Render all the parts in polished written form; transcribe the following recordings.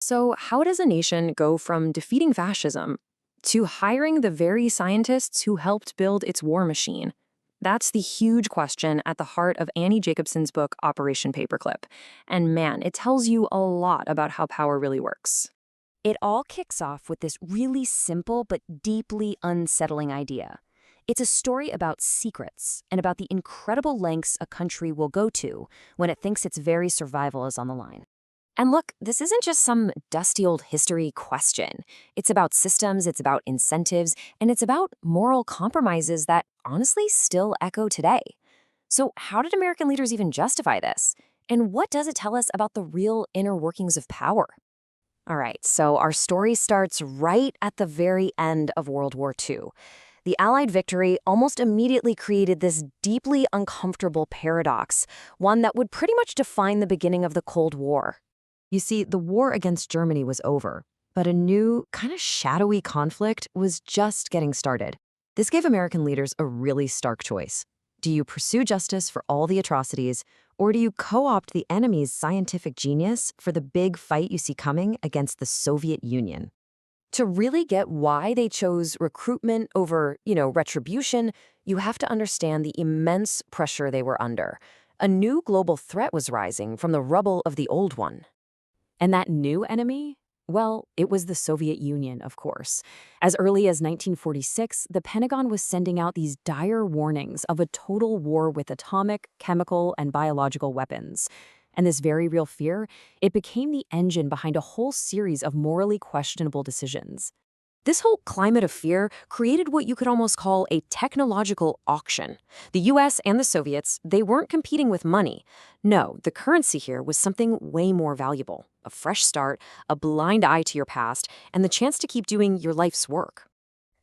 So, how does a nation go from defeating fascism to hiring the very scientists who helped build its war machine? That's the huge question at the heart of Annie Jacobsen's book, Operation Paperclip. And man, it tells you a lot about how power really works. It all kicks off with this really simple but deeply unsettling idea. It's a story about secrets and about the incredible lengths a country will go to when it thinks its very survival is on the line. And look, this isn't just some dusty old history question. It's about systems, it's about incentives, and it's about moral compromises that honestly still echo today. So, how did American leaders even justify this? And what does it tell us about the real inner workings of power? All right, so our story starts right at the very end of World War II. The Allied victory almost immediately created this deeply uncomfortable paradox, one that would pretty much define the beginning of the Cold War. You see, the war against Germany was over, but a new, kind of shadowy conflict was just getting started. This gave American leaders a really stark choice. Do you pursue justice for all the atrocities, or do you co-opt the enemy's scientific genius for the big fight you see coming against the Soviet Union? To really get why they chose recruitment over, retribution, you have to understand the immense pressure they were under. A new global threat was rising from the rubble of the old one. And that new enemy? Well, it was the Soviet Union, of course. As early as 1946, the Pentagon was sending out these dire warnings of a total war with atomic, chemical, and biological weapons. And this very real fear, it became the engine behind a whole series of morally questionable decisions. This whole climate of fear created what you could almost call a technological auction. The US and the Soviets, they weren't competing with money. No, the currency here was something way more valuable. A fresh start, a blind eye to your past, and the chance to keep doing your life's work.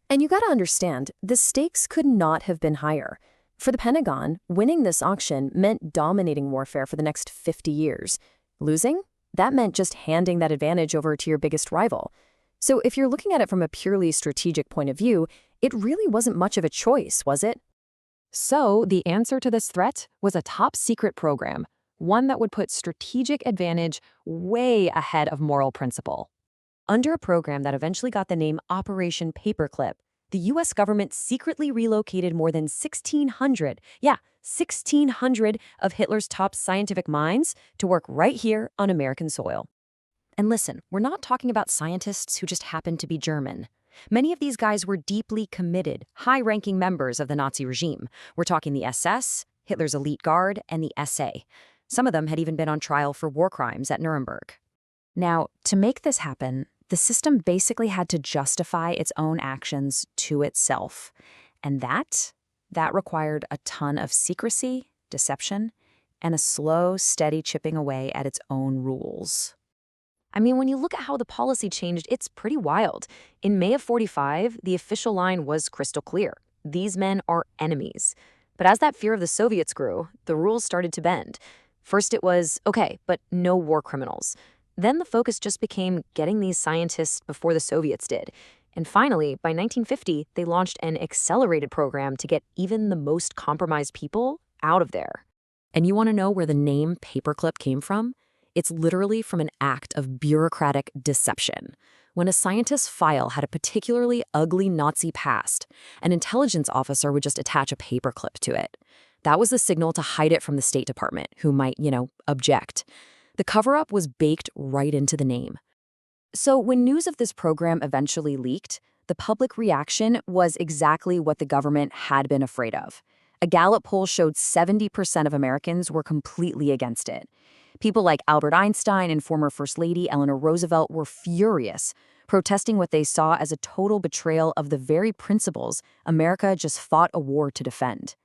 And you gotta understand, the stakes could not have been higher. For the Pentagon, winning this auction meant dominating warfare for the next 50 years. Losing? That meant just handing that advantage over to your biggest rival. So if you're looking at it from a purely strategic point of view, it really wasn't much of a choice, was it? So the answer to this threat was a top-secret program, one that would put strategic advantage way ahead of moral principle. Under a program that eventually got the name Operation Paperclip, the U.S. government secretly relocated more than 1,600 of Hitler's top scientific minds to work right here on American soil. And listen, we're not talking about scientists who just happened to be German. Many of these guys were deeply committed, high-ranking members of the Nazi regime. We're talking the SS, Hitler's elite guard, and the SA. Some of them had even been on trial for war crimes at Nuremberg. Now, to make this happen, the system basically had to justify its own actions to itself. And that required a ton of secrecy, deception, and a slow, steady chipping away at its own rules. I mean, when you look at how the policy changed, it's pretty wild. In May of '45, the official line was crystal clear. These men are enemies. But as that fear of the Soviets grew, the rules started to bend. First it was, okay, but no war criminals. Then the focus just became getting these scientists before the Soviets did. And finally, by 1950, they launched an accelerated program to get even the most compromised people out of there. And you want to know where the name Paperclip came from? It's literally from an act of bureaucratic deception. When a scientist's file had a particularly ugly Nazi past, an intelligence officer would just attach a paperclip to it. That was the signal to hide it from the State Department, who might, object. The cover-up was baked right into the name. So when news of this program eventually leaked, the public reaction was exactly what the government had been afraid of. A Gallup poll showed 70% of Americans were completely against it. People like Albert Einstein and former First Lady Eleanor Roosevelt were furious, protesting what they saw as a total betrayal of the very principles America just fought a war to defend.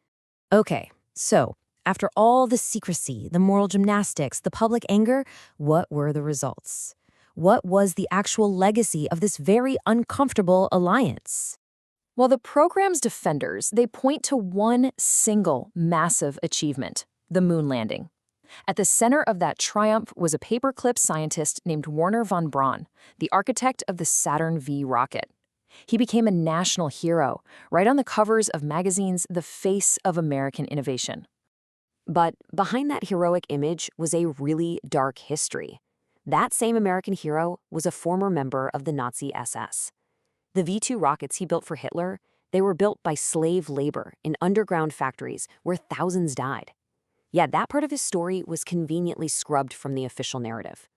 Okay, so after all the secrecy, the moral gymnastics, the public anger, what were the results? What was the actual legacy of this very uncomfortable alliance? Well, the program's defenders, they point to one single massive achievement, the moon landing. At the center of that triumph was a paperclip scientist named Wernher von Braun, the architect of the Saturn V rocket. He became a national hero, right on the covers of magazines, the face of American innovation. But behind that heroic image was a really dark history. That same American hero was a former member of the Nazi SS. The V-2 rockets he built for Hitler, they were built by slave labor in underground factories where thousands died. Yet that part of his story was conveniently scrubbed from the official narrative.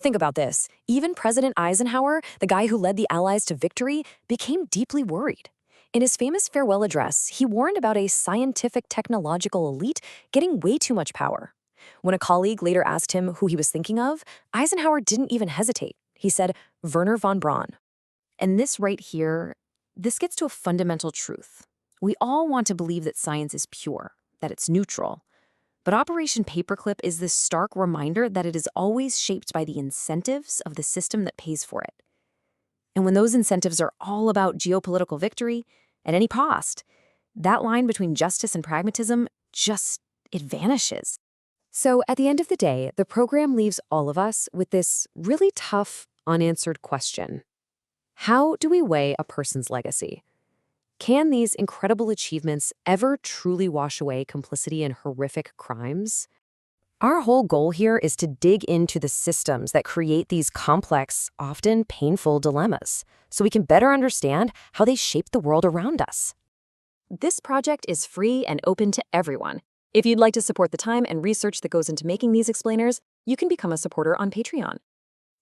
Think about this. Even President Eisenhower, the guy who led the Allies to victory, became deeply worried. In his famous farewell address, he warned about a scientific technological elite getting way too much power. When a colleague later asked him who he was thinking of, Eisenhower didn't even hesitate. He said, Werner von Braun. And this right here, this gets to a fundamental truth. We all want to believe that science is pure, that it's neutral. But Operation Paperclip is this stark reminder that it is always shaped by the incentives of the system that pays for it. And when those incentives are all about geopolitical victory, at any cost, that line between justice and pragmatism it vanishes. So at the end of the day, the program leaves all of us with this really tough, unanswered question. How do we weigh a person's legacy? Can these incredible achievements ever truly wash away complicity in horrific crimes? Our whole goal here is to dig into the systems that create these complex, often painful dilemmas, so we can better understand how they shape the world around us. This project is free and open to everyone. If you'd like to support the time and research that goes into making these explainers, you can become a supporter on Patreon.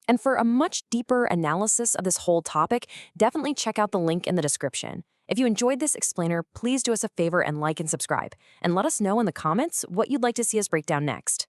And for a much deeper analysis of this whole topic, definitely check out the link in the description. If you enjoyed this explainer, please do us a favor and like and subscribe. And let us know in the comments what you'd like to see us break down next.